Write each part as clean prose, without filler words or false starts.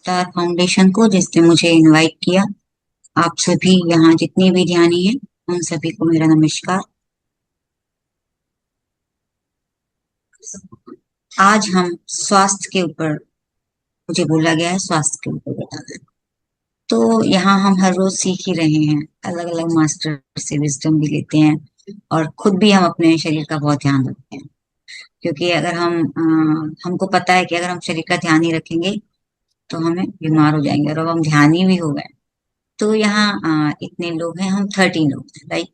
अवतार फाउंडेशन को जिसने मुझे इनवाइट किया। आप सभी यहाँ जितने भी ध्यानी हैं उन सभी को मेरा नमस्कार। आज हम स्वास्थ्य के ऊपर, मुझे बोला गया है स्वास्थ्य के ऊपर बताना है। तो यहाँ हम हर रोज सीख ही रहे हैं, अलग अलग मास्टर से विजडम भी लेते हैं और खुद भी हम अपने शरीर का बहुत ध्यान रखते हैं। क्योंकि अगर हमको पता है कि अगर हम शरीर का ध्यान ही रखेंगे तो हमें बीमार हो जाएंगे, और अब हम ध्यानी भी हो गए। तो यहाँ इतने लोग हैं, हम 13 लोग हैं, राइट।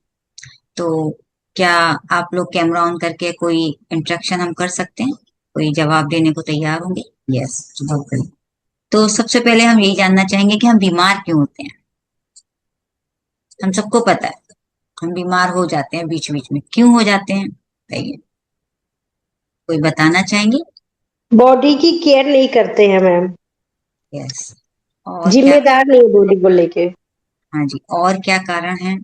तो क्या आप लोग कैमरा ऑन करके कोई इंस्ट्रक्शन हम कर सकते हैं? कोई जवाब देने को तैयार होंगे? यस, जवाब करें। तो सबसे पहले हम यही जानना चाहेंगे कि हम बीमार क्यों होते हैं। हम सबको पता है हम बीमार हो जाते हैं बीच बीच में, क्यों हो जाते हैं बताइए, कोई बताना चाहेंगे? बॉडी की केयर नहीं करते हैं मैम। यस। और क्या? जिम्मेदार नहीं है बॉडी को लेके। हाँ जी, और क्या कारण है?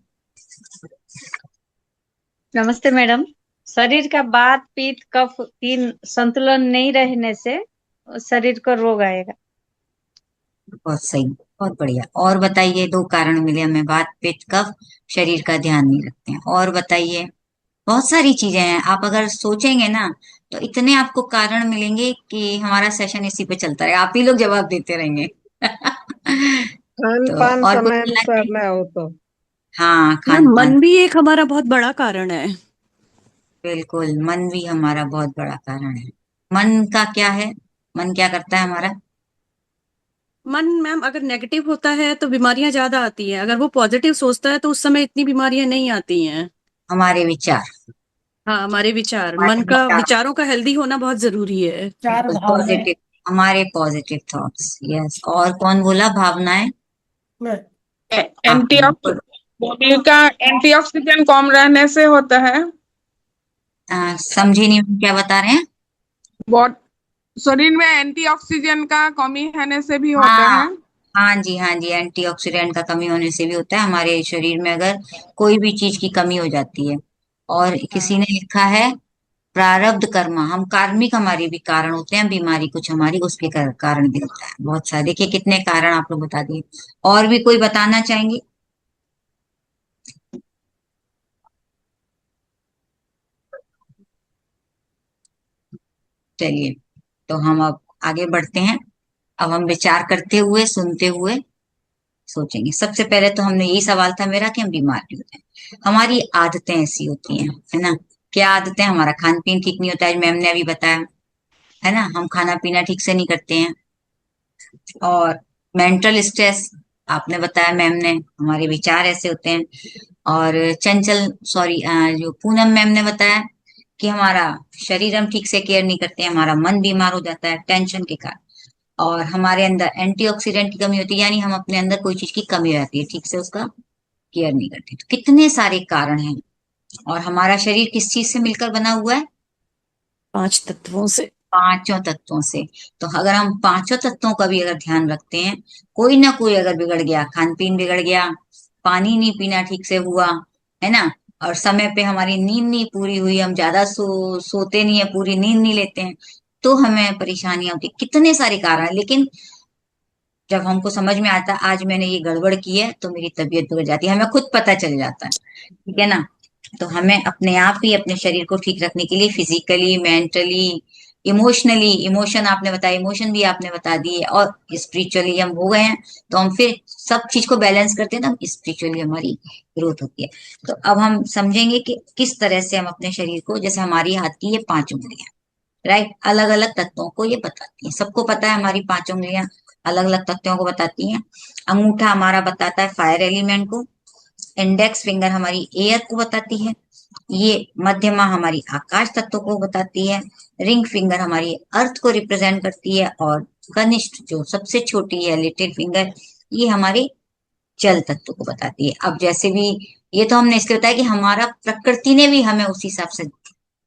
नमस्ते मैडम। शरीर का वात पित्त कफ की संतुलन नहीं रहने से शरीर को रोग आएगा। बहुत सही, बहुत बढ़िया। और बताइए, दो कारण मिले हमें, वात पित्त कफ, शरीर का ध्यान नहीं रखते हैं। और बताइए, बहुत सारी चीजें हैं, आप अगर सोचेंगे ना तो इतने आपको कारण मिलेंगे कि हमारा सेशन इसी पे चलता रहे, आप ही लोग जवाब देते रहेंगे। खान तो पान और कुछ समय मिला अनुसार है? ना हो तो। हाँ, मैम, खान पान। मन भी एक हमारा बहुत बड़ा कारण है। बिल्कुल, मन भी हमारा बहुत बड़ा कारण है। मन का क्या है? मन क्या करता है हमारा? मन मैम अगर नेगेटिव होता है तो बीमारियां ज्यादा आती हैं, अगर वो पॉजिटिव सोचता है तो उस समय इतनी बीमारियां नहीं आती हैं। हमारे विचार। हाँ, हमारे विचार, मन हमारे का विचार, विचारों का हेल्दी होना बहुत जरूरी है। चार बिल्कुल भावनाएं। पॉजिटिव, हमारे पॉजिटिव थॉट्स। यस, और कौन बोला भावनाएं? एंटी आपने ऑक्सीडेंट, बॉडी का एंटीऑक्सीडेंट कम रहने से होता है। समझी नहीं, क्या बता रहे हैं? बॉड शरीर में एंटीऑक्सीडेंट का कमी होने से भी होता हाँ, है। हाँ जी, हाँ जी, एंटीऑक्सीडेंट का कमी होने से भी होता है हमारे शरीर में, अगर कोई भी चीज की कमी हो जाती है। और किसी ने लिखा है प्रारब्ध कर्म, हम कार्मिक, हमारी भी कारण होते हैं, बीमारी कुछ हमारी उसके कारण भी होता है। बहुत सारे, देखिए कितने कारण आप लोग बता दिए। और भी कोई बताना चाहेंगे? चलिए, तो हम अब आगे बढ़ते हैं। अब हम विचार करते हुए, सुनते हुए सोचेंगे। सबसे पहले तो हमने यही सवाल था मेरा कि हम बीमार क्यों होते हैं। हमारी आदतें ऐसी होती हैं, है ना। क्या आदतें? हमारा खान पीन ठीक नहीं होता है, मैम ने अभी बताया, है ना। हम खाना पीना ठीक से नहीं करते हैं। और मेंटल स्ट्रेस, आपने बताया मैम ने, हमारे विचार ऐसे होते हैं। और चंचल, सॉरी, जो पूनम मैम ने बताया कि हमारा शरीर हम ठीक से केयर नहीं करते हैं, हमारा मन बीमार हो जाता है टेंशन के कारण। और हमारे अंदर एंटीऑक्सीडेंट की कमी होती है, यानी हम अपने अंदर कोई चीज की कमी हो जाती है, ठीक से उसका केयर नहीं करते। तो कितने सारे कारण हैं। और हमारा शरीर किस चीज से मिलकर बना हुआ है? 5 तत्वों से। पांचों तत्वों से। तो अगर हम पांचों तत्वों का भी अगर ध्यान रखते हैं, कोई ना कोई अगर बिगड़ गया, खान पीन बिगड़ गया, पानी नहीं पीना ठीक से हुआ, है ना, और समय पे हमारी नींद नहीं पूरी हुई, हम ज्यादा सोते नहीं है, पूरी नींद नहीं लेते हैं, तो हमें परेशानियां होती। कितने सारे कारण हैं, लेकिन जब हमको समझ में आता है आज मैंने ये गड़बड़ की है तो मेरी तबीयत बिगड़ जाती है, हमें खुद पता चल जाता है, ठीक है ना। तो हमें अपने आप ही अपने शरीर को ठीक रखने के लिए फिजिकली, मेंटली, इमोशनली, इमोशन आपने बताया, इमोशन भी आपने बता दिए, और स्पिरिचुअली हम हो गए हैं तो हम फिर सब चीज को बैलेंस करते हैं, तो स्पिरिचुअली हमारी ग्रोथ होती है। तो अब हम समझेंगे कि किस तरह से हम अपने शरीर को, जैसे हमारी हाथ की ये 5 उंगलियां, राइट, अलग अलग तत्वों को ये बताती हैं। सबको पता है हमारी 5 उंगलियां अलग अलग तत्वों को बताती हैं। अंगूठा हमारा बताता है फायर एलिमेंट को, इंडेक्स फिंगर हमारी एयर को बताती है, ये मध्यमा हमारी आकाश तत्व को बताती है, रिंग फिंगर हमारी अर्थ को रिप्रेजेंट करती है, और कनिष्ठ जो सबसे छोटी है लिटिल फिंगर, ये हमारे जल तत्व को बताती है। अब जैसे भी, ये तो हमने इसलिए बताया कि हमारा प्रकृति ने भी हमें उसी हिसाब से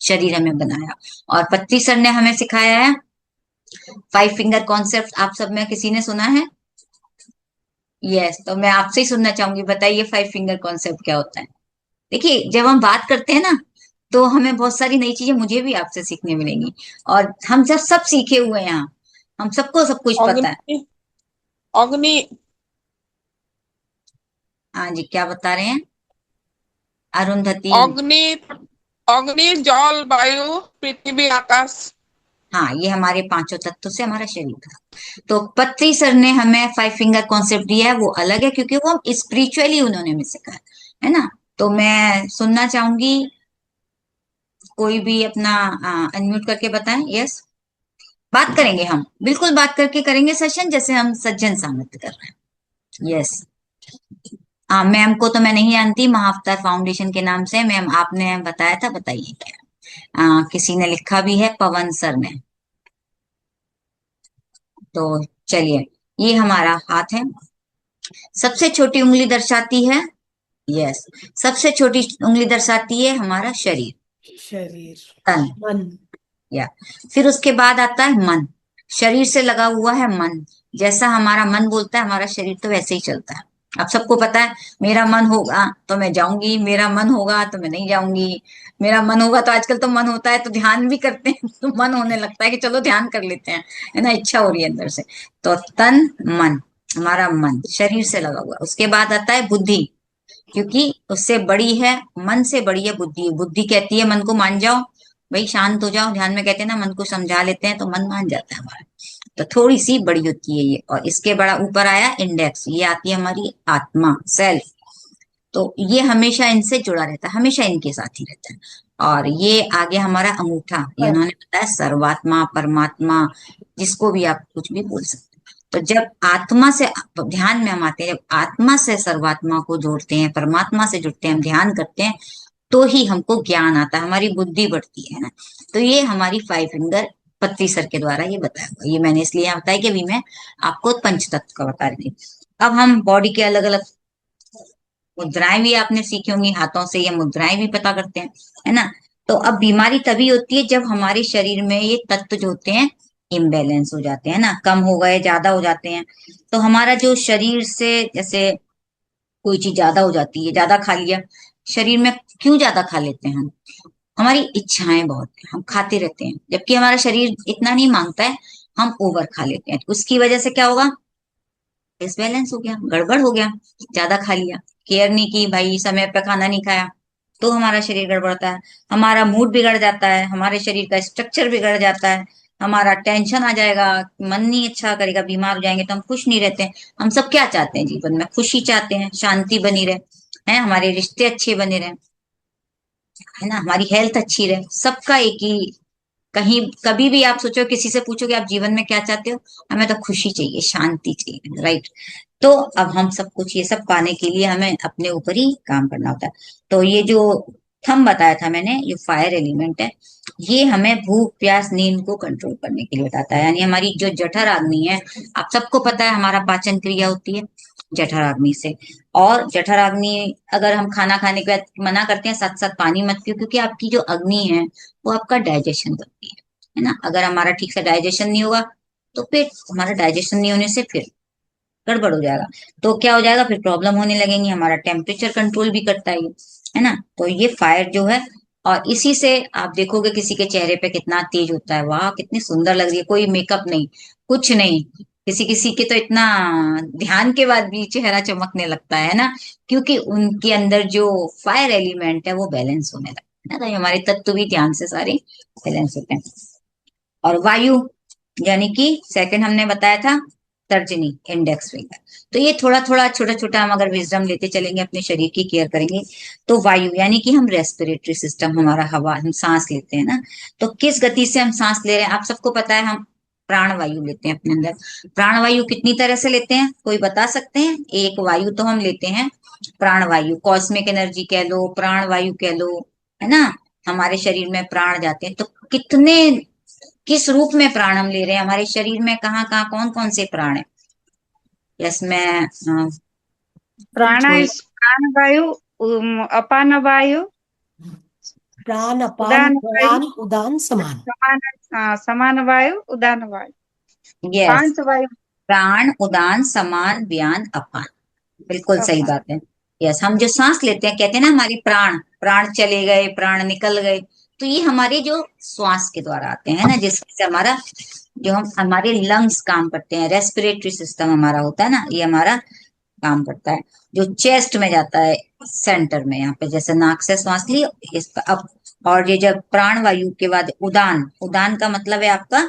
शरीर हमें बनाया, और पत्ती सर ने हमें सिखाया है 5 फिंगर कॉन्सेप्ट। आप सब में किसी ने सुना है? यस, तो मैं आपसे ही सुनना चाहूंगी, बताइए 5 फिंगर कॉन्सेप्ट क्या होता है। देखिए, जब हम बात करते हैं ना तो हमें बहुत सारी नई चीजें, मुझे भी आपसे सीखने मिलेंगी, और हम जब सब सीखे हुए हैं यहाँ, हम सबको सब कुछ पता है। उंगली अग्नि हाँ जी, क्या बता रहे हैं अरुंधति? अग्नि अग्नि जल वायु पृथ्वी आकाश। हाँ, ये हमारे पांचों तत्वों से हमारा शरीर था। तो पत्री सर ने हमें 5 फिंगर कॉन्सेप्ट दिया है, वो अलग है क्योंकि वो स्पिरिचुअली उन्होंने हमें सिखाया है ना। तो मैं सुनना चाहूंगी, कोई भी अपना अनम्यूट करके बताएं। यस, बात करेंगे हम, बिल्कुल बात करके करेंगे सेशन, जैसे हम सज्जन सामर्थ्य कर रहे हैं। यस, मैम को तो मैं नहीं जानती, महाअवतार फाउंडेशन के नाम से। मैम आपने बताया था, बताइए क्या। किसी ने लिखा भी है, पवन सर ने। तो चलिए, ये हमारा हाथ है, सबसे छोटी उंगली दर्शाती है, यस, सबसे छोटी उंगली दर्शाती है हमारा शरीर, शरीर, तन, मन, या फिर उसके बाद आता है मन। शरीर से लगा हुआ है मन, जैसा हमारा मन बोलता है हमारा शरीर तो वैसे ही चलता है। आप सबको पता है, मेरा मन होगा तो मैं जाऊंगी, मेरा मन होगा तो मैं नहीं जाऊंगी, मेरा मन होगा तो आजकल तो मन होता है तो ध्यान भी करते हैं तो मन होने लगता है कि चलो ध्यान कर लेते हैं, है ना, इच्छा हो रही है अंदर से। तो तन मन, हमारा मन शरीर से लगा हुआ। उसके बाद आता है बुद्धि, क्योंकि उससे बड़ी है, मन से बड़ी है बुद्धि। बुद्धि कहती है मन को मान जाओ, भाई शांत हो जाओ, ध्यान में कहते हैं ना मन को समझा लेते हैं तो मन मान जाता है हमारा। तो थोड़ी सी बड़ी होती है ये। और इसके बड़ा ऊपर आया इंडेक्स, ये आती है हमारी आत्मा, सेल्फ। तो ये हमेशा इनसे जुड़ा रहता है, हमेशा इनके साथ ही रहता है। और ये आगे हमारा अंगूठा, ये पर, उन्होंने बताया सर्वात्मा, परमात्मा, जिसको भी आप कुछ भी बोल सकते हैं। तो जब आत्मा से ध्यान में हम आते हैं, जब आत्मा से सर्वात्मा को जोड़ते हैं, परमात्मा से जुड़ते हैं, हम ध्यान करते हैं, तो ही हमको ज्ञान आता है, हमारी बुद्धि बढ़ती है ना। तो ये हमारी 5 फिंगर पत्री सर के द्वारा ये बताया हुआ। ये मैंने इसलिए यहाँ बताया कि अभी मैं आपको पंचतत्व का बता रही थी। अब हम बॉडी के अलग अलग मुद्राएं भी आपने सीखी होंगी, हाथों से ये मुद्राएं भी पता करते हैं, है ना। तो अब बीमारी तभी होती है जब हमारे शरीर में ये तत्व जो होते हैं इम्बेलेंस हो जाते हैं ना, कम हो गए, ज्यादा हो जाते हैं। तो हमारा जो शरीर से, जैसे कोई चीज ज्यादा हो जाती है, ज्यादा खा लिया शरीर में, क्यों ज्यादा खा लेते हैं हम, हमारी इच्छाएं बहुत है, हम खाते रहते हैं, जबकि हमारा शरीर इतना नहीं मांगता है, हम ओवर खा लेते हैं। उसकी वजह से क्या होगा, डिसबैलेंस हो गया, गड़बड़ हो गया, ज्यादा खा लिया, केयर नहीं की, भाई समय पे खाना नहीं खाया, तो हमारा शरीर गड़बड़ता है, हमारा मूड बिगड़ जाता है, हमारे शरीर का स्ट्रक्चर बिगड़ जाता है, हमारा टेंशन आ जाएगा, मन नहीं अच्छा करेगा, बीमार हो जाएंगे, तो हम खुश नहीं रहते हैं। हम सब क्या चाहते हैं जीवन में, खुशी चाहते हैं, शांति बनी रहे, हैं, हमारे रिश्ते अच्छे बने रहे, है ना, हमारी हेल्थ अच्छी रहे। सबका एक ही, कहीं कभी भी आप सोचो, किसी से पूछो कि आप जीवन में क्या चाहते हो, हमें तो खुशी चाहिए, शांति चाहिए, राइट। तो अब हम सब कुछ ये सब पाने के लिए हमें अपने ऊपर ही काम करना होता है। तो ये जो थंब बताया था मैंने, ये फायर एलिमेंट है, ये हमें भूख प्यास नींद को कंट्रोल करने के लिए बताता है। यानी हमारी जो जठर अग्नि है, आप सबको पता है हमारा पाचन क्रिया होती है जठर अग्नि से। और जठर अग्नि, अगर हम खाना खाने के बाद मना करते हैं साथ साथ पानी मत पियो, क्योंकि आपकी जो अग्नि है वो आपका डाइजेशन करती है ना। अगर हमारा ठीक से डाइजेशन नहीं होगा तो फिर हमारा डाइजेशन नहीं होने से फिर गड़बड़ हो जाएगा, तो क्या हो जाएगा, फिर प्रॉब्लम होने लगेंगी। हमारा टेम्परेचर कंट्रोल भी करता है ना। तो ये फायर जो है, और इसी से आप देखोगे किसी के चेहरे पे कितना तेज होता है, वाह कितनी सुंदर लग रही है, कोई मेकअप नहीं, कुछ नहीं। किसी किसी के तो इतना ध्यान के बाद भी चेहरा चमकने लगता है ना, क्योंकि उनके अंदर जो फायर एलिमेंट है वो बैलेंस होने लगता है ना। तो हमारे तत्व भी ध्यान से सारे बैलेंस होते हैं। और वायु, यानी कि सेकंड हमने बताया था तर्जनी, इंडेक्स फिंगर। तो ये थोड़ा थोड़ा छोटा छोटा हम अगर विजडम लेते चलेंगे, अपने शरीर की केयर करेंगे। तो वायु यानी कि हम रेस्पिरेटरी सिस्टम, हमारा हवा, हम सांस लेते हैं ना, तो किस गति से हम सांस ले रहे हैं आप सबको पता है। हम प्राण वायु लेते हैं अपने अंदर। प्राण वायु कितनी तरह से लेते हैं, कोई बता सकते हैं। एक वायु तो हम लेते हैं प्राण वायु, कॉस्मिक एनर्जी कह लो, प्राण वायु कह लो, है ना। हमारे शरीर में प्राण जाते हैं, तो कितने, किस रूप में प्राण हम ले रहे हैं, हमारे शरीर में कहाँ कहाँ कौन कौन से प्राण है। यस, मैं प्राण वायु, अपान वायु, प्राण, अपान, उदान वायु, व्यान, उदान, समान। समान वायु, उदान वायु, यस, 5 वायु। प्राण, उदान, समान, व्यान, अपान, बिल्कुल सही अपान। बात है। यस, हम जो सांस लेते हैं, कहते हैं ना हमारी प्राण, प्राण चले गए, प्राण निकल गए, तो ये हमारे जो श्वास के द्वारा आते हैं ना, जिससे हमारा जो हम हमारे लंग्स काम करते हैं, रेस्पिरेटरी सिस्टम हमारा होता है ना, ये हमारा काम करता है। जो चेस्ट में जाता है सेंटर में, यहाँ पे जैसे नाक से सांस ली इसका अब, और ये जब प्राण वायु के बाद उदान, उदान का मतलब है आपका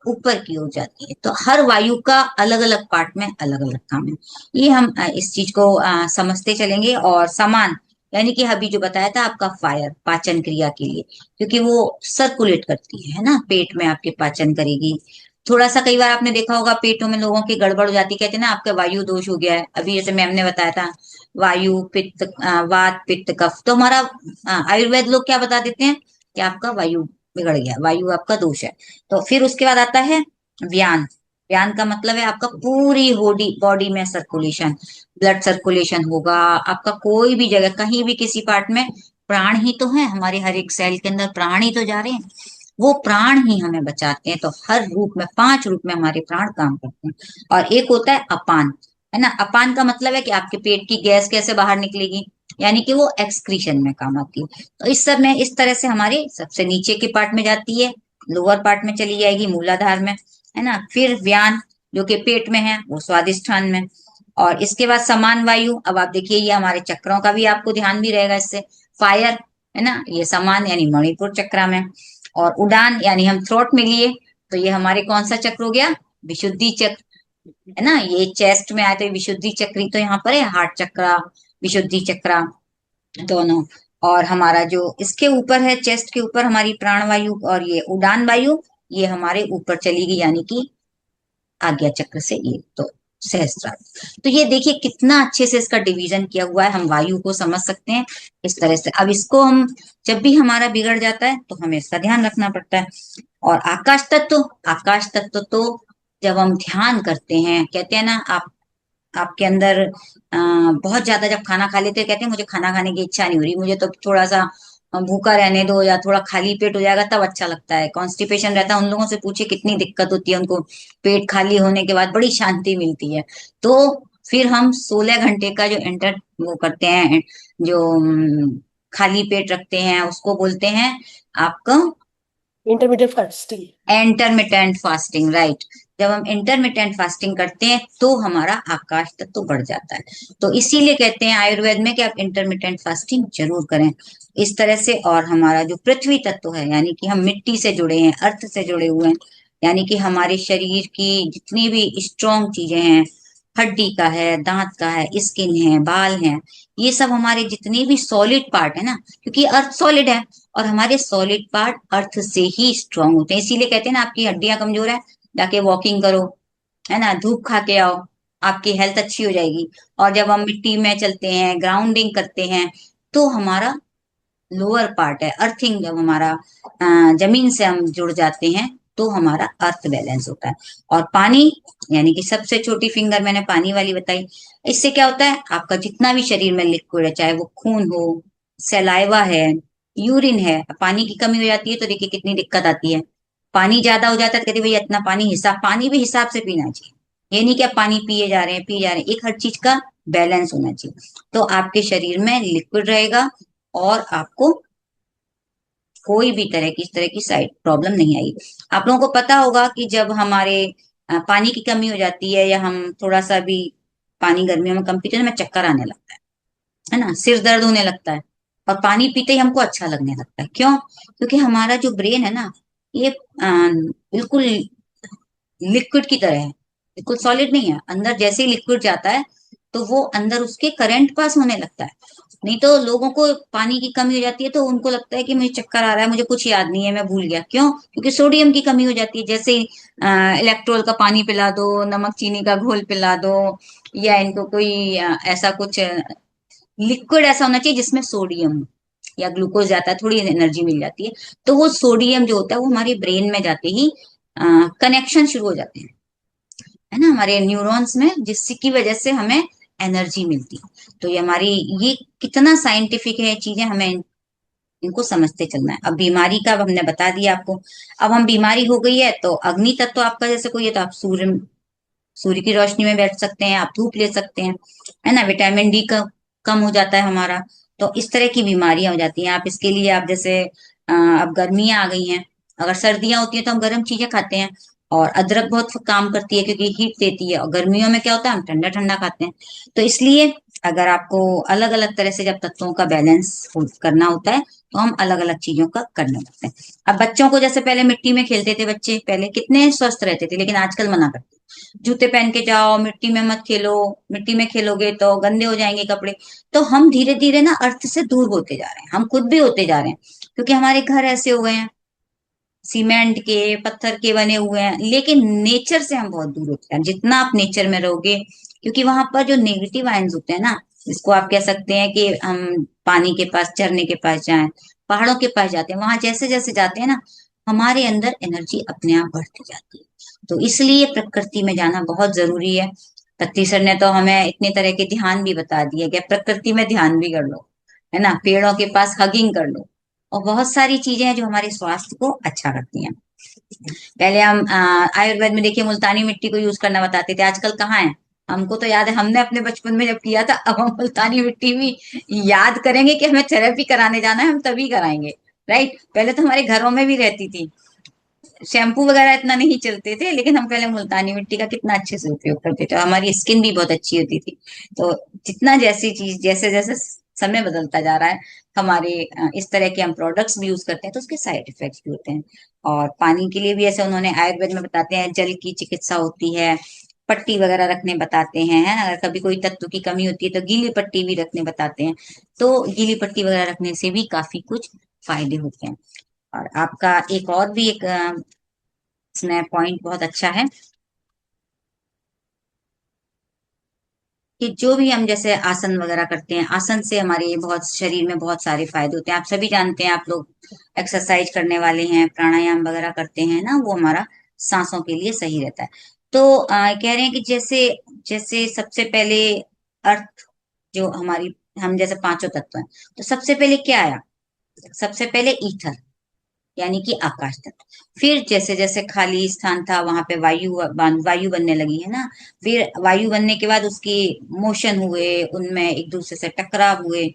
ऊपर की ओर जाती है। तो हर वायु का अलग अलग पार्ट में अलग अलग काम है। ये हम इस चीज को समझते चलेंगे। और समान यानी कि अभी जो बताया था आपका फायर, पाचन क्रिया के लिए, क्योंकि वो सर्कुलेट करती है ना, पेट में आपके पाचन करेगी। थोड़ा सा कई बार आपने देखा होगा पेटों में लोगों की गड़बड़ हो जाती है, कहते हैं ना आपका वायु दोष हो गया है। अभी जैसे मैम ने बताया था वायु पित्त वात पित्त कफ, तो हमारा आयुर्वेद लोग क्या बता देते हैं कि आपका वायु बिगड़ गया, वायु आपका दोष है। तो फिर उसके बाद आता है व्यान। व्यान का मतलब है आपका पूरी बॉडी बॉडी में सर्कुलेशन, ब्लड सर्कुलेशन होगा आपका, कोई भी जगह कहीं भी किसी पार्ट में। प्राण ही तो है हमारे, हर एक सेल के अंदर प्राण ही तो जा रहे हैं, वो प्राण ही हमें बचाते हैं। तो हर रूप में, 5 रूप में हमारे प्राण काम करते हैं। और एक होता है अपान, है ना। अपान का मतलब है कि आपके पेट की गैस कैसे बाहर निकलेगी, यानी कि वो एक्सक्रीशन में काम आती है। तो इस सब में इस तरह से हमारे सबसे नीचे के पार्ट में जाती है, लोअर पार्ट में चली जाएगी मूलाधार में, है ना। फिर व्यान जो कि पेट में है, वो स्वादिष्ठान में। और इसके बाद समान वायु, अब आप देखिए ये हमारे चक्रों का भी आपको ध्यान भी रहेगा इससे। फायर, है ना, ये समान यानी मणिपुर चक्र में। और उड़ान यानी हम थ्रोट में लिए, तो ये हमारे कौन सा चक्र हो गया, विशुद्धि चक्र, है ना। ये चेस्ट में आए तो विशुद्धि चक्र तो यहाँ पर है, हार्ट चक्र, विशुद्धि चक्र दोनों। और हमारा जो इसके ऊपर है, चेस्ट के ऊपर हमारी प्राण वायु, और ये उड़ान वायु ये हमारे ऊपर चली गई, यानी कि आज्ञा चक्र से ये तो सहस्त्रार। तो ये देखिए कितना अच्छे से इसका डिवीजन किया हुआ है, हम वायु को समझ सकते हैं इस तरह से। अब इसको हम जब भी हमारा बिगड़ जाता है तो हमें इसका ध्यान रखना पड़ता है। और आकाश तत्व, आकाश तत्व तो जब हम ध्यान करते हैं, कहते हैं ना आप आपके अंदर बहुत ज्यादा जब खाना खा लेते हैं, कहते हैं मुझे खाना खाने की इच्छा नहीं हो रही, मुझे तो थोड़ा सा भूखा रहने दो या थोड़ा खाली पेट हो जाएगा तब अच्छा लगता है, कॉन्स्टिपेशन रहता है। उन लोगों से पूछिए कितनी दिक्कत होती है उनको, पेट खाली होने के बाद बड़ी शांति मिलती है। तो फिर हम 16 घंटे का जो वो करते हैं, जो खाली पेट रखते हैं, उसको बोलते हैं आपका intermediate fasting. Intermittent fasting, right. जब हम इंटरमिटेंट फास्टिंग करते हैं तो हमारा आकाश तत्व बढ़ जाता है। तो इसीलिए कहते हैं आयुर्वेद में कि आप इंटरमिटेंट फास्टिंग जरूर करें इस तरह से। और हमारा जो पृथ्वी तत्व है, यानी कि हम मिट्टी से जुड़े हैं, अर्थ से जुड़े हुए हैं, यानी कि हमारे शरीर की जितनी भी स्ट्रॉन्ग चीजें हैं, हड्डी का है, दांत का है, स्किन है, बाल हैं, ये सब हमारे जितने भी सॉलिड पार्ट है ना, क्योंकि अर्थ सॉलिड है और हमारे सॉलिड पार्ट अर्थ से ही स्ट्रांग होते हैं। इसीलिए कहते हैं ना आपकी हड्डियां कमजोर है, जाके वॉकिंग करो, है ना, धूप खा के आओ, आपकी हेल्थ अच्छी हो जाएगी। और जब हम मिट्टी में चलते हैं, ग्राउंडिंग करते हैं, तो हमारा लोअर पार्ट है अर्थिंग, जब हमारा जमीन से हम जुड़ जाते हैं तो हमारा अर्थ बैलेंस होता है। और पानी यानी कि सबसे छोटी फिंगर मैंने पानी वाली बताई, इससे क्या होता है आपका जितना भी शरीर में लिक्विड है, चाहे वो खून हो, सलाइवा है, यूरिन है, पानी की कमी हो जाती है तो देखिए कितनी दिक्कत आती है। पानी ज्यादा हो जाता है तो कहते भैया इतना पानी, हिसाब, पानी भी हिसाब से पीना चाहिए। ये नहीं कि आप पानी पिए जा रहे हैं, पिए जा रहे हैं, एक हर चीज का बैलेंस होना चाहिए, तो आपके शरीर में लिक्विड रहेगा और आपको कोई भी तरह की इस तरह की साइड प्रॉब्लम नहीं आएगी। आप लोगों को पता होगा कि जब हमारे पानी की कमी हो जाती है, या हम थोड़ा सा भी पानी गर्मियों में कम पीते हैं तो हमें चक्कर आने लगता है ना, सिर दर्द होने लगता है, और पानी पीते ही हमको अच्छा लगने लगता है। क्यों? क्योंकि हमारा जो ब्रेन है ना, ये बिल्कुल लिक्विड की तरह है, बिल्कुल सॉलिड नहीं है। अंदर जैसे ही लिक्विड जाता है तो वो अंदर उसके करंट पास होने लगता है। नहीं तो लोगों को पानी की कमी हो जाती है तो उनको लगता है कि मुझे चक्कर आ रहा है, मुझे कुछ याद नहीं है, मैं भूल गया। क्यों? क्योंकि सोडियम की कमी हो जाती है। जैसे इलेक्ट्रोल का पानी पिला दो, नमक चीनी का घोल पिला दो, या इनको कोई ऐसा कुछ लिक्विड ऐसा होना चाहिए जिसमें सोडियम या ग्लूकोज जाता है, थोड़ी एनर्जी मिल जाती है। तो वो सोडियम जो होता है वो हमारे ब्रेन में जाते ही कनेक्शन शुरू हो जाते हैं, है ना, हमारे न्यूरॉन्स में, जिसकी वजह से हमें एनर्जी मिलती है। तो ये हमारी, ये कितना साइंटिफिक है चीजें, हमें इनको समझते चलना है। अब बीमारी का अब हमने बता दिया आपको। अब हम बीमारी हो गई है तो अग्नि तत्व तो आपका जैसे कोई है तो आप सूर्य की रोशनी में बैठ सकते हैं, आप धूप ले सकते हैं, है ना, विटामिन डी का कम हो जाता है हमारा। तो इस तरह की बीमारियां हो जाती हैं। आप इसके लिए आप जैसे अब गर्मियां आ गई हैं, अगर सर्दियां होती हैं तो हम गर्म चीजें खाते हैं, और अदरक बहुत काम करती है क्योंकि हीट देती है, और गर्मियों में क्या होता है हम ठंडा ठंडा खाते हैं। तो इसलिए अगर आपको अलग अलग तरह से जब तत्वों का बैलेंस करना होता है तो हम अलग अलग चीजों का करने लगते हैं। अब बच्चों को जैसे पहले मिट्टी में खेलते थे बच्चे, पहले कितने स्वस्थ रहते थे, लेकिन आजकल मना करते हैं, जूते पहन के जाओ, मिट्टी में मत खेलो, मिट्टी में खेलोगे तो गंदे हो जाएंगे कपड़े। तो हम धीरे धीरे ना अर्थ से दूर होते जा रहे हैं, हम खुद भी होते जा रहे हैं, क्योंकि हमारे घर ऐसे हो गए हैं, सीमेंट के पत्थर के बने हुए हैं, लेकिन नेचर से हम बहुत दूर होते हैं। जितना आप नेचर में रहोगे, क्योंकि वहां पर जो नेगेटिव आयंस होते हैं ना, जिसको आप कह सकते हैं कि हम पानी के पास, झरने के पास जाएं, पहाड़ों के पास जाते हैं, वहां जैसे जैसे जाते हैं ना, हमारे अंदर एनर्जी अपने आप बढ़ती जाती है। तो इसलिए प्रकृति में जाना बहुत जरूरी है। पत्ती सर ने तो हमें इतने तरह के ध्यान भी बता दिए कि प्रकृति में ध्यान भी कर लो, है ना, पेड़ों के पास हगिंग कर लो, और बहुत सारी चीजें हैं जो हमारे स्वास्थ्य को अच्छा करती हैं। पहले हम आयुर्वेद में देखिए मुल्तानी मिट्टी को यूज करना बताते थे, आजकल कहाँ है। हमको तो याद है हमने अपने बचपन में जब किया था, अब हम मुल्तानी मिट्टी भी याद करेंगे कि हमें थेरेपी कराने जाना है, हम तभी कराएंगे। राइट, पहले तो हमारे घरों में भी रहती थी, शैम्पू वगैरह इतना नहीं चलते थे, लेकिन हम पहले मुल्तानी मिट्टी का कितना अच्छे से उपयोग करते थे, हमारी स्किन भी बहुत अच्छी होती थी। तो जितना जैसी चीज, जैसे जैसे समय बदलता जा रहा है, हमारे इस तरह के हम प्रोडक्ट्स भी यूज करते हैं तो उसके साइड इफेक्ट्स भी होते हैं। और पानी के लिए भी ऐसे उन्होंने आयुर्वेद में बताते हैं, जल की चिकित्सा होती है, पट्टी वगैरह रखने बताते हैं, है ना, अगर कभी कोई तत्व की कमी होती है तो गीली पट्टी भी रखने बताते हैं। तो गीली पट्टी वगैरह रखने से भी काफी कुछ फायदे होते हैं। और आपका एक और भी एक इसमें पॉइंट बहुत अच्छा है कि जो भी हम जैसे आसन वगैरह करते हैं, आसन से हमारे बहुत शरीर में बहुत सारे फायदे होते हैं। आप सभी जानते हैं, आप लोग एक्सरसाइज करने वाले हैं, प्राणायाम वगैरह करते हैं ना, वो हमारा सांसों के लिए सही रहता है। तो कह रहे हैं कि जैसे जैसे सबसे पहले अर्थ, जो हमारी, हम जैसे पांचों तत्व हैं, तो सबसे पहले क्या आया, सबसे पहले ईथर, यानी कि आकाश तत्व। फिर जैसे जैसे खाली स्थान था वहां पे वायु बनने लगी, है ना। फिर वायु बनने के बाद उसकी मोशन हुए, उनमें एक दूसरे से टकराव हुए,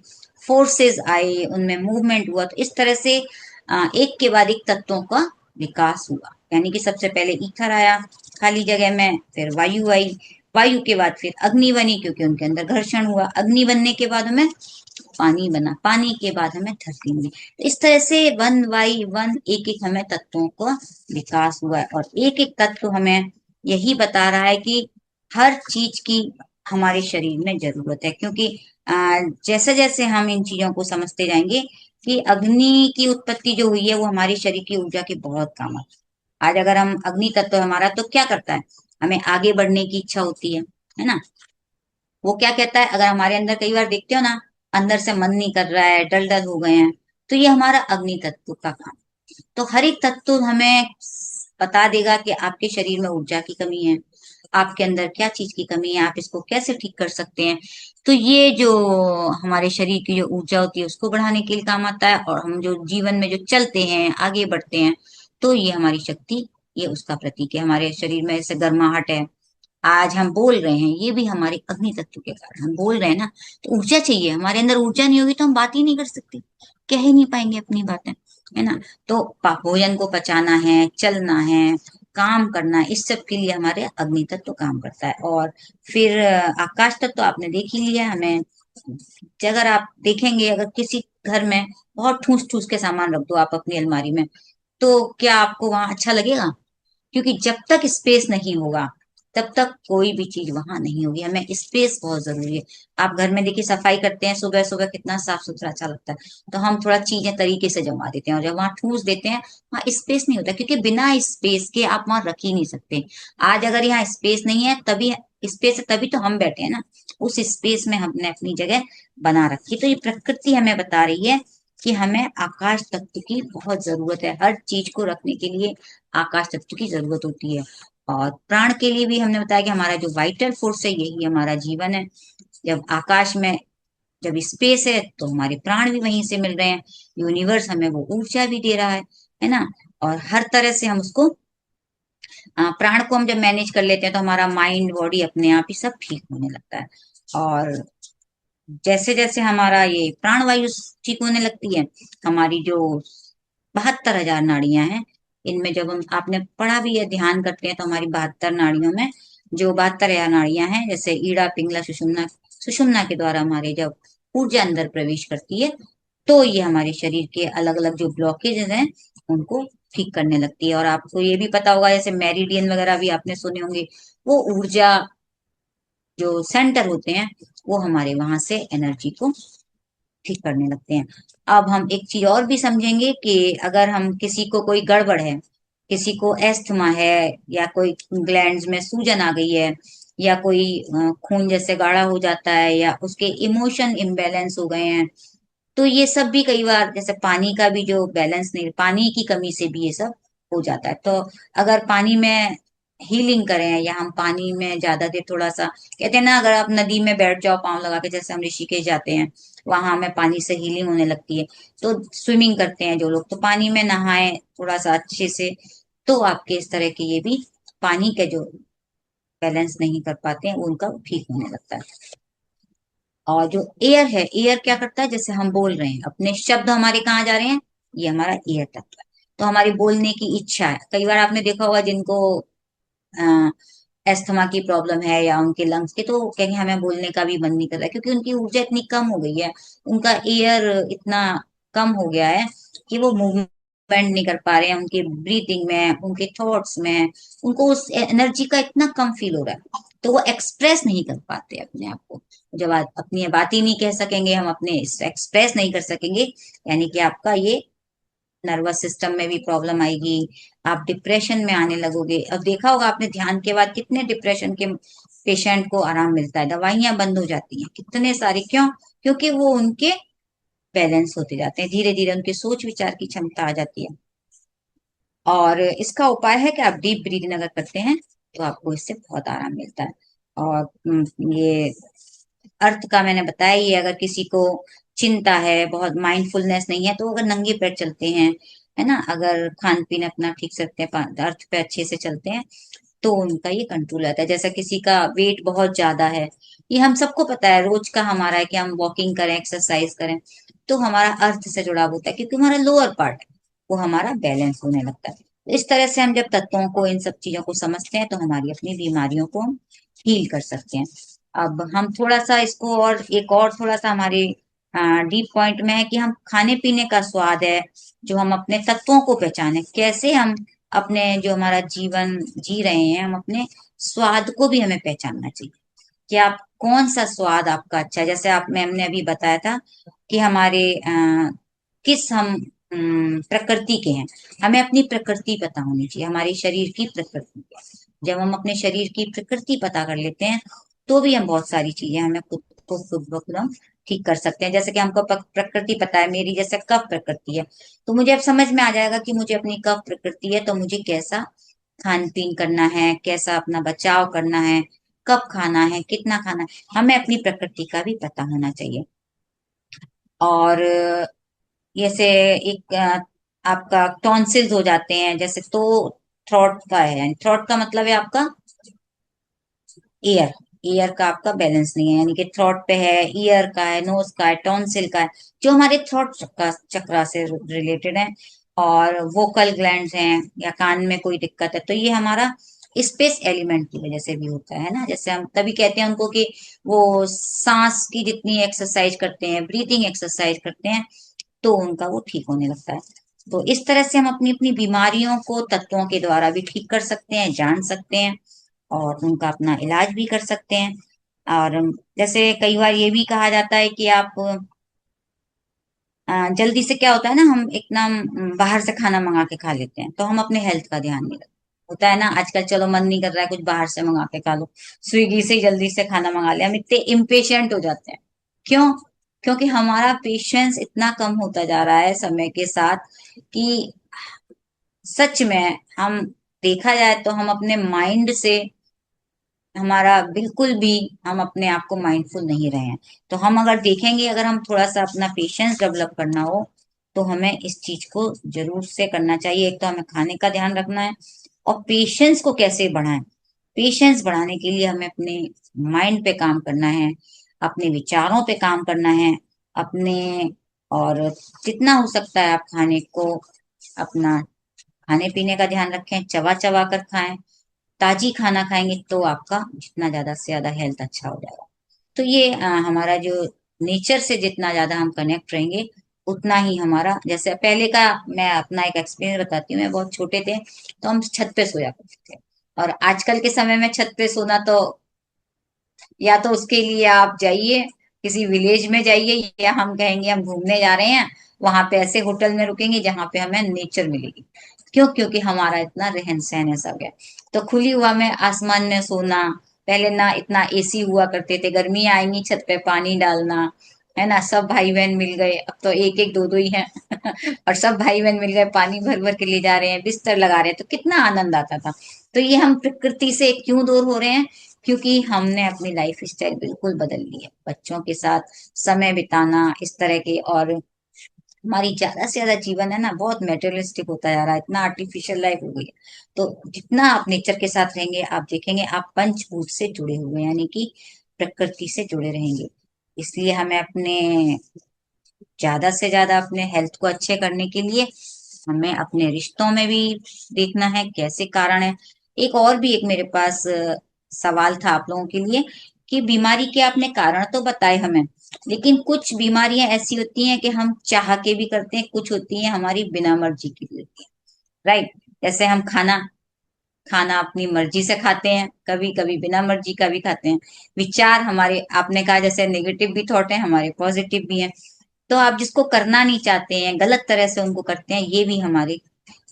फोर्सेस आए, उनमें मूवमेंट हुआ। तो इस तरह से एक के बाद एक तत्वों का विकास हुआ। यानी कि सबसे पहले ईथर आया खाली जगह में, फिर वायु आई, वायु के बाद फिर अग्नि बनी क्योंकि उनके अंदर घर्षण हुआ, अग्नि बनने के बाद हमें पानी बना, पानी के बाद हमें धरती मिली। तो इस तरह से वन बाई वन एक एक हमें तत्वों का विकास हुआ है, और एक एक तत्व हमें यही बता रहा है कि हर चीज की हमारे शरीर में जरूरत है। क्योंकि जैसे जैसे हम इन चीजों को समझते जाएंगे कि अग्नि की उत्पत्ति जो हुई है वो हमारे शरीर की ऊर्जा के बहुत काम आती है। आज अगर हम अग्नि तत्व हमारा तो क्या करता है, हमें आगे बढ़ने की इच्छा होती है ना। वो क्या कहता है, अगर हमारे अंदर कई बार देखते हो ना, अंदर से मन नहीं कर रहा है, डल डल हो गए हैं, तो ये हमारा अग्नि तत्व का काम। तो हर एक तत्व हमें बता देगा कि आपके शरीर में ऊर्जा की कमी है, आपके अंदर क्या चीज की कमी है, आप इसको कैसे ठीक कर सकते हैं। तो ये जो हमारे शरीर की जो ऊर्जा होती है उसको बढ़ाने के लिए काम आता है, और हम जो जीवन में जो चलते हैं, आगे बढ़ते हैं, तो ये हमारी शक्ति, ये उसका प्रतीक है। हमारे शरीर में जैसे गर्माहट है, आज हम बोल रहे हैं, ये भी हमारे अग्नि तत्व के कारण हम बोल रहे हैं ना। तो ऊर्जा चाहिए, हमारे अंदर ऊर्जा नहीं होगी तो हम बात ही नहीं कर सकते, कह ही नहीं पाएंगे अपनी बातें, है ना। तो भोजन को पचाना है, चलना है, काम करना है, इस सब के लिए हमारे अग्नि तत्व काम करता है। और फिर आकाश तत्व तो आपने देख ही लिया हमें। अगर आप देखेंगे, अगर किसी घर में बहुत ठूस ठूस के सामान रख दो आप अपनी अलमारी में, तो क्या आपको वहां अच्छा लगेगा? क्योंकि जब तक स्पेस नहीं होगा तब तक कोई भी चीज वहां नहीं होगी। हमें स्पेस बहुत जरूरी है। आप घर में देखिए सफाई करते हैं, सुबह सुबह कितना साफ सुथरा अच्छा लगता है, तो हम थोड़ा चीजें तरीके से जमा देते हैं, और जब वहां ठूस देते हैं वहां स्पेस नहीं होता, क्योंकि बिना स्पेस के आप वहां रख ही नहीं सकते। आज अगर यहाँ स्पेस नहीं है, तभी स्पेस है तभी तो हम बैठे हैं ना, उस स्पेस में हमने अपनी जगह बना रखी। तो ये प्रकृति हमें बता रही है कि हमें आकाश तत्व की बहुत जरूरत है, हर चीज को रखने के लिए आकाश तत्व की जरूरत होती है। और प्राण के लिए भी हमने बताया कि हमारा जो वाइटल फोर्स है यही हमारा जीवन है। जब आकाश में, जब स्पेस है तो हमारे प्राण भी वहीं से मिल रहे हैं, यूनिवर्स हमें वो ऊर्जा भी दे रहा है ना। और हर तरह से हम उसको, प्राण को हम जब मैनेज कर लेते हैं तो हमारा माइंड बॉडी अपने आप ही सब ठीक होने लगता है। और जैसे जैसे हमारा ये प्राण वायु ठीक होने लगती है, हमारी जो 72,000 नाड़ियां हैं इनमें जब हम आपने पढ़ा भी है, ध्यान करते हैं तो हमारी 72 नाड़ियों में जो 72 या नाड़ियां हैं, जैसे ईड़ा, पिंगला, सुषुम्ना, सुषुम्ना के द्वारा हमारे जब ऊर्जा अंदर प्रवेश करती है तो ये हमारे शरीर के अलग अलग जो ब्लॉकेजेस हैं उनको ठीक करने लगती है। और आपको ये भी पता होगा, जैसे मेरिडियन वगैरह भी आपने सुने होंगे, वो ऊर्जा जो सेंटर होते हैं वो हमारे वहां से एनर्जी को ठीक करने लगते हैं। अब हम एक चीज और भी समझेंगे कि अगर हम किसी को कोई गड़बड़ है, किसी को एस्थमा है, या कोई ग्लैंड्स में सूजन आ गई है, या कोई खून जैसे गाढ़ा हो जाता है, या उसके इमोशन इम्बैलेंस हो गए हैं, तो ये सब भी कई बार, जैसे पानी का भी जो बैलेंस नहीं, पानी की कमी से भी ये सब हो जाता है। तो अगर पानी में हीलिंग करें, या हम पानी में ज्यादा देर थोड़ा सा, कहते हैं ना, अगर आप नदी में बैठ जाओ पाँव लगा के, जैसे हम ऋषिकेश जाते हैं, वहां हमें पानी से हीलिंग होने लगती है। तो स्विमिंग करते हैं जो लोग, तो पानी में नहाएं थोड़ा सा अच्छे से, तो आपके इस तरह के ये भी पानी के जो बैलेंस नहीं कर पाते हैं उनका ठीक होने लगता है। और जो एयर है, एयर क्या करता है, जैसे हम बोल रहे हैं, अपने शब्द हमारे कहाँ जा रहे हैं, ये हमारा एयर तत्व है। तो हमारी बोलने की इच्छा है, कई बार आपने देखा होगा जिनको एस्थमा की प्रॉब्लम है या उनके लंग्स के, तो कहेंगे हमें बोलने का भी मन नहीं कर रहा है, क्योंकि उनकी ऊर्जा इतनी कम हो गई है, उनका एयर इतना कम हो गया है कि वो मूवमेंट नहीं कर पा रहे हैं, उनके ब्रीथिंग में, उनके थॉट्स में, उनको उस एनर्जी का इतना कम फील हो रहा है, तो वो एक्सप्रेस नहीं कर पाते अपने आप को। जब आप अपनी बात ही नहीं कह सकेंगे, हम अपने एक्सप्रेस नहीं कर सकेंगे, यानी कि आपका ये नर्वस सिस्टम में भी प्रॉब्लम आएगी, आप डिप्रेशन में आने लगोगे। अब देखा होगा आपने, ध्यान के बाद कितने डिप्रेशन के पेशेंट को आराम मिलता है, दवाइयां बंद हो जाती हैं कितने सारे, क्यों? क्योंकि वो उनके बैलेंस होते जाते हैं, धीरे धीरे उनके सोच विचार की क्षमता आ जाती है। और इसका उपाय है कि आप डीप ब्रीदिंग अगर करते हैं तो आपको इससे बहुत आराम मिलता है। और ये अर्थ का मैंने बताया, ये अगर किसी को चिंता है, बहुत माइंडफुलनेस नहीं है, तो अगर नंगे पैर चलते हैं, है ना, अगर खान पीन अपना ठीक से रखते हैं, अर्थ पे अच्छे से चलते हैं, तो उनका ये कंट्रोल आता है। जैसा किसी का वेट बहुत ज्यादा है, ये हम सबको पता है, रोज का हमारा है कि हम वॉकिंग करें, एक्सरसाइज करें, तो हमारा अर्थ से जुड़ाव होता है, क्योंकि हमारा लोअर पार्ट है वो हमारा बैलेंस होने लगता है। तो इस तरह से हम जब तत्वों को, इन सब चीजों को समझते हैं, तो हमारी अपनी बीमारियों को हम हील कर सकते हैं। अब हम थोड़ा सा इसको, और एक और थोड़ा सा हमारे डीप पॉइंट में है कि हम खाने पीने का स्वाद है, जो हम अपने तत्वों को पहचाने, कैसे हम अपने जो हमारा जीवन जी रहे हैं, हम अपने स्वाद को भी हमें पहचानना चाहिए कि आप कौन सा स्वाद आपका अच्छा है। जैसे आप मैम ने अभी बताया था कि हमारे किस हम प्रकृति के हैं, हमें अपनी प्रकृति पता होनी चाहिए, हमारे शरीर की प्रकृति। जब हम अपने शरीर की प्रकृति पता कर लेते हैं तो भी हम बहुत सारी चीजें, हमें खुद को खुद ब खुद हम ठीक कर सकते हैं। जैसे कि हमको प्रकृति पता है, मेरी जैसे कफ प्रकृति है, तो मुझे अब समझ में आ जाएगा कि मुझे अपनी कफ प्रकृति है, तो मुझे कैसा खान पीन करना है, कैसा अपना बचाव करना है, कब खाना है, कितना खाना है, हमें अपनी प्रकृति का भी पता होना चाहिए। और जैसे एक आपका टॉन्सिल्स हो जाते हैं, जैसे, तो थ्रोट का है, थ्रोट का मतलब है आपका ईयर, ईयर का आपका बैलेंस नहीं है, यानी कि थ्रोट पे है, ईयर का है, नोज का है, टॉन्सिल का है, जो हमारे थ्रोट चक्रा से रिलेटेड है। और वोकल ग्लैंड्स हैं, या कान में कोई दिक्कत है, तो ये हमारा स्पेस एलिमेंट की वजह से भी होता है ना। जैसे हम तभी कहते हैं उनको कि वो सांस की जितनी एक्सरसाइज करते हैं, ब्रीथिंग एक्सरसाइज करते हैं, तो उनका वो ठीक होने लगता है। तो इस तरह से हम अपनी अपनी बीमारियों को तत्वों के द्वारा भी ठीक कर सकते हैं, जान सकते हैं, और उनका अपना इलाज भी कर सकते हैं। और जैसे कई बार ये भी कहा जाता है कि आप जल्दी से क्या होता है ना, हम एकदम बाहर से खाना मंगा के खा लेते हैं, तो हम अपने हेल्थ का ध्यान नहीं रखते। होता है ना आजकल, चलो मन नहीं कर रहा है कुछ, बाहर से मंगा के खा लो, स्विगी से ही जल्दी से खाना मंगा लिया, हम इतने इम्पेशेंट हो जाते हैं। क्यों? क्योंकि हमारा पेशेंस इतना कम होता जा रहा है समय के साथ, कि सच में हम, देखा जाए तो हम अपने माइंड से, हमारा बिल्कुल भी, हम अपने आप को माइंडफुल नहीं रहे हैं। तो हम अगर देखेंगे, अगर हम थोड़ा सा अपना पेशेंस डेवलप करना हो, तो हमें इस चीज को जरूर से करना चाहिए। एक तो हमें खाने का ध्यान रखना है, और पेशेंस को कैसे बढ़ाएं, पेशेंस बढ़ाने के लिए हमें अपने माइंड पे काम करना है, अपने विचारों पे काम करना है, अपने, और जितना हो सकता है आप खाने को अपना खाने पीने का ध्यान रखें, चबा चबा कर खाएं, ताजी खाना खाएंगे तो आपका जितना ज्यादा से ज्यादा हेल्थ अच्छा हो जाएगा। तो ये हमारा जो नेचर से जितना ज्यादा हम कनेक्ट रहेंगे उतना ही हमारा, जैसे पहले का मैं अपना एक एक्सपीरियंस बताती हूँ। मैं बहुत छोटे थे तो हम छत पे सोया करते थे, और आजकल के समय में छत पे सोना तो, या तो उसके लिए आप जाइए किसी विलेज में जाइए, या हम कहेंगे हम घूमने जा रहे हैं, वहां पे ऐसे होटल में रुकेंगे जहां पे हमें नेचर मिलेगी। क्यों? क्योंकि हमारा इतना रहन सहन ऐसा हो गया। तो खुली हवा में आसमान में सोना, पहले ना इतना एसी हुआ करते थे, गर्मी आएंगी छत पे पानी डालना, है ना, सब भाई बहन मिल गए, अब तो एक एक दो दो ही हैं और सब भाई बहन मिल गए, पानी भर भर के ले जा रहे हैं, बिस्तर लगा रहे हैं, तो कितना आनंद आता था। तो ये हम प्रकृति से क्यों दूर हो रहे हैं? क्योंकि हमने अपनी लाइफ स्टाइल बिल्कुल बदल ली है, बच्चों के साथ समय बिताना इस तरह के, और हमारी ज्यादा से ज्यादा जीवन है ना बहुत मेटेरियलिस्टिक होता जा रहा है, इतना आर्टिफिशियल लाइफ हो गई है। तो जितना आप नेचर के साथ रहेंगे आप देखेंगे आप पंचभूत से जुड़े हुए हैं, यानी कि प्रकृति से जुड़े रहेंगे। इसलिए हमें अपने ज्यादा से ज्यादा अपने हेल्थ को अच्छे करने के लिए हमें अपने रिश्तों में भी देखना है कैसे कारण है। एक और भी एक मेरे पास सवाल था आप लोगों के लिए, कि बीमारी के आपने कारण तो बताए हमें, लेकिन कुछ बीमारियां ऐसी होती हैं कि हम चाह के भी करते हैं, कुछ होती हैं हमारी बिना मर्जी की भी होती है, राइट? जैसे हम खाना खाना अपनी मर्जी से खाते हैं, कभी कभी बिना मर्जी का भी खाते हैं। विचार हमारे, आपने कहा जैसे नेगेटिव भी थॉट है हमारे, पॉजिटिव भी है। तो आप जिसको करना नहीं चाहते हैं, गलत तरह से उनको करते हैं, ये भी हमारे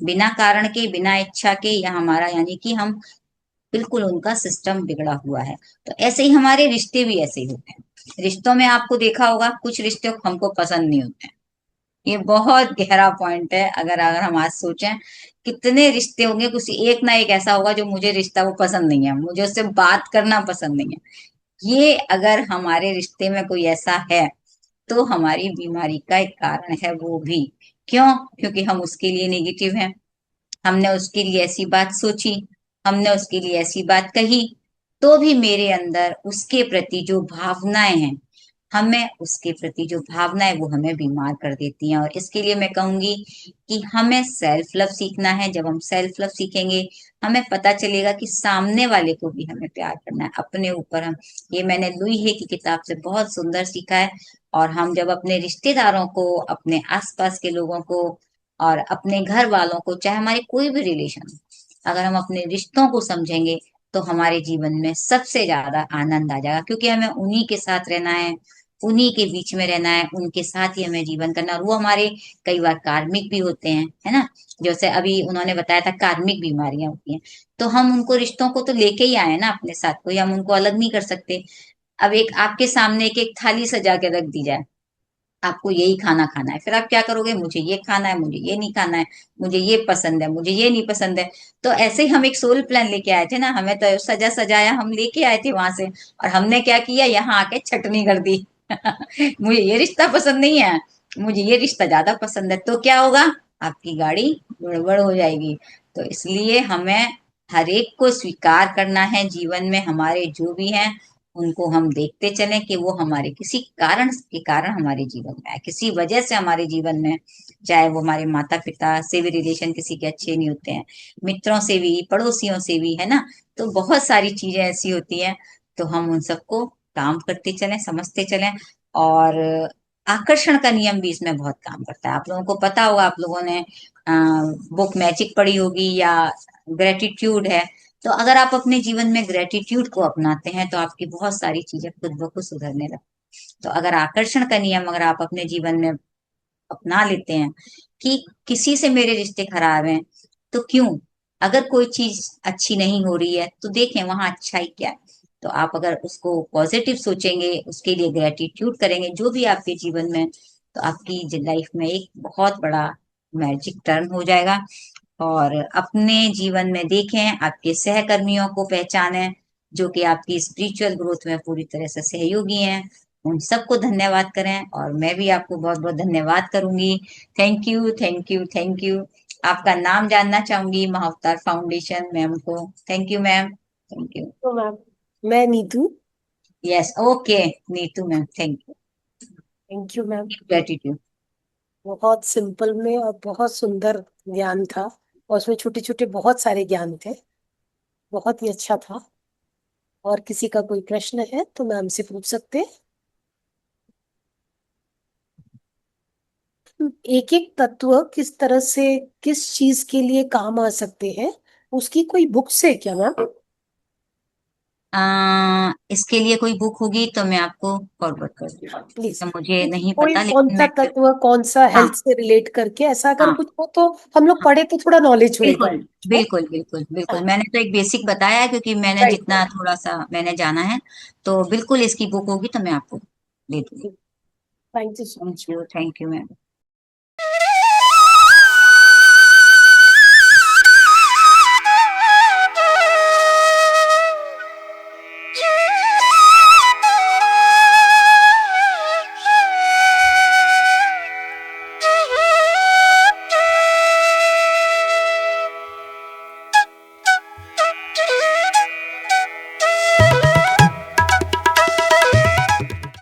बिना कारण के, बिना इच्छा के, या हमारा यानी कि हम बिल्कुल उनका सिस्टम बिगड़ा हुआ है। तो ऐसे ही हमारे रिश्ते भी ऐसे ही होते हैं। रिश्तों में आपको देखा होगा कुछ रिश्ते हमको पसंद नहीं होते हैं। ये बहुत गहरा पॉइंट है। अगर अगर हम आज सोचें कितने रिश्ते होंगे, कुछ एक ना एक ऐसा होगा जो मुझे रिश्ता वो पसंद नहीं है, मुझे उससे बात करना पसंद नहीं है। ये अगर हमारे रिश्ते में कोई ऐसा है तो हमारी बीमारी का एक कारण है वो भी। क्यों? क्योंकि हम उसके लिए नेगेटिव हैं, हमने उसके लिए ऐसी बात सोची, हमने उसके लिए ऐसी बात कही, तो भी मेरे अंदर उसके प्रति जो भावनाएं हैं, हमें उसके प्रति जो भावना है वो हमें बीमार कर देती हैं। और इसके लिए मैं कहूंगी कि हमें सेल्फ लव सीखना है। जब हम सेल्फ लव सीखेंगे हमें पता चलेगा कि सामने वाले को भी हमें प्यार करना है, अपने ऊपर हम, ये मैंने लुई है की किताब से बहुत सुंदर सीखा है। और हम जब अपने रिश्तेदारों को, अपने आसपास के लोगों को और अपने घर वालों को, चाहे हमारे कोई भी रिलेशन, अगर हम अपने रिश्तों को समझेंगे तो हमारे जीवन में सबसे ज्यादा आनंद आ जाएगा। क्योंकि हमें उन्हीं के साथ रहना है, उन्हीं के बीच में रहना है, उनके साथ ही हमें जीवन करना है। और वो हमारे कई बार कार्मिक भी होते हैं, है ना, जैसे अभी उन्होंने बताया था कार्मिक बीमारियां होती हैं। तो हम उनको रिश्तों को तो लेके ही आए ना अपने साथ, कोई हम उनको अलग नहीं कर सकते। अब एक आपके सामने एक थाली सजा के रख दी जाए, आपको यही खाना खाना है, फिर आप क्या करोगे? मुझे ये खाना है, मुझे ये नहीं खाना है, मुझे ये पसंद है, मुझे ये नहीं पसंद है। तो ऐसे ही हम एक सोल प्लान लेके आए थे ना, हमें तो सजा सजाया हम लेके आए थे वहां से, और हमने क्या किया, यहाँ आके छटनी कर दी मुझे ये रिश्ता पसंद नहीं है, मुझे ये रिश्ता ज्यादा पसंद है, तो क्या होगा? आपकी गाड़ी गड़बड़ हो जाएगी। तो इसलिए हमें हर एक को स्वीकार करना है जीवन में, हमारे जो भी हैं उनको हम देखते चलें कि वो हमारे किसी कारण के कारण हमारे जीवन में आए, किसी वजह से हमारे जीवन में, चाहे वो हमारे माता पिता से भी रिलेशन किसी के अच्छे नहीं होते हैं, मित्रों से भी, पड़ोसियों से भी, है ना। तो बहुत सारी चीजें ऐसी होती हैं, तो हम उन सबको काम करते चलें, समझते चलें। और आकर्षण का नियम भी इसमें बहुत काम करता है। आप लोगों को पता होगा, आप लोगों ने बुक मैजिक पढ़ी होगी, या ग्रेटिट्यूड है। तो अगर आप अपने जीवन में ग्रेटिट्यूड को अपनाते हैं तो आपकी बहुत सारी चीजें खुद ब खुद सुधरने लगती। तो अगर आकर्षण का नियम अगर आप अपने जीवन में अपना लेते हैं कि किसी से मेरे रिश्ते खराब हैं, तो क्यों, अगर कोई चीज अच्छी नहीं हो रही है तो देखें वहां अच्छाई क्या है। तो आप अगर उसको पॉजिटिव सोचेंगे, उसके लिए ग्रेटिट्यूड करेंगे जो भी आपके जीवन में, तो आपकी लाइफ में एक बहुत बड़ा मैजिक टर्न हो जाएगा। और अपने जीवन में देखें, आपके सहकर्मियों को पहचानें जो कि आपकी स्पिरिचुअल ग्रोथ में पूरी तरह से सहयोगी हैं, उन सबको धन्यवाद करें। और मैं भी आपको बहुत बहुत धन्यवाद करूंगी। Thank you, thank you, thank you. आपका नाम जानना चाहूंगी महाअवतार फाउंडेशन मैम को। Thank you ma'am, thank you. तो मैम मैं Neetu. Yes, okay, Neetu ma'am, thank you, thank you ma'am. Gratitude. बहुत सिंपल में और बहुत सुंदर ज्ञान था, और उसमें छोटे छोटे बहुत सारे ज्ञान थे, बहुत ही अच्छा था। और किसी का कोई प्रश्न है तो मैम से पूछ सकते हैं। एक एक तत्व किस तरह से किस चीज के लिए काम आ सकते हैं, उसकी कोई बुक्स है क्या मैम? इसके लिए कोई बुक होगी तो मैं आपको फॉरवर्ड कर दूंगी, प्लीज। तो मुझे नहीं कोई पता, कौन लेकिन सा मैं तत्व कौन सा हाँ हेल्थ से रिलेट करके, ऐसा अगर हाँ कुछ हो तो हम लोग हाँ पढ़े तो थोड़ा नॉलेज होएगा। बिल्कुल बिल्कुल बिल्कुल बिल्कुल, मैंने तो एक बेसिक बताया है, क्योंकि मैंने राइट। जितना थोड़ा सा मैंने जाना है, तो बिल्कुल इसकी बुक होगी तो मैं आपको दे दूंगी। Thank you so much. Thank you ma'am.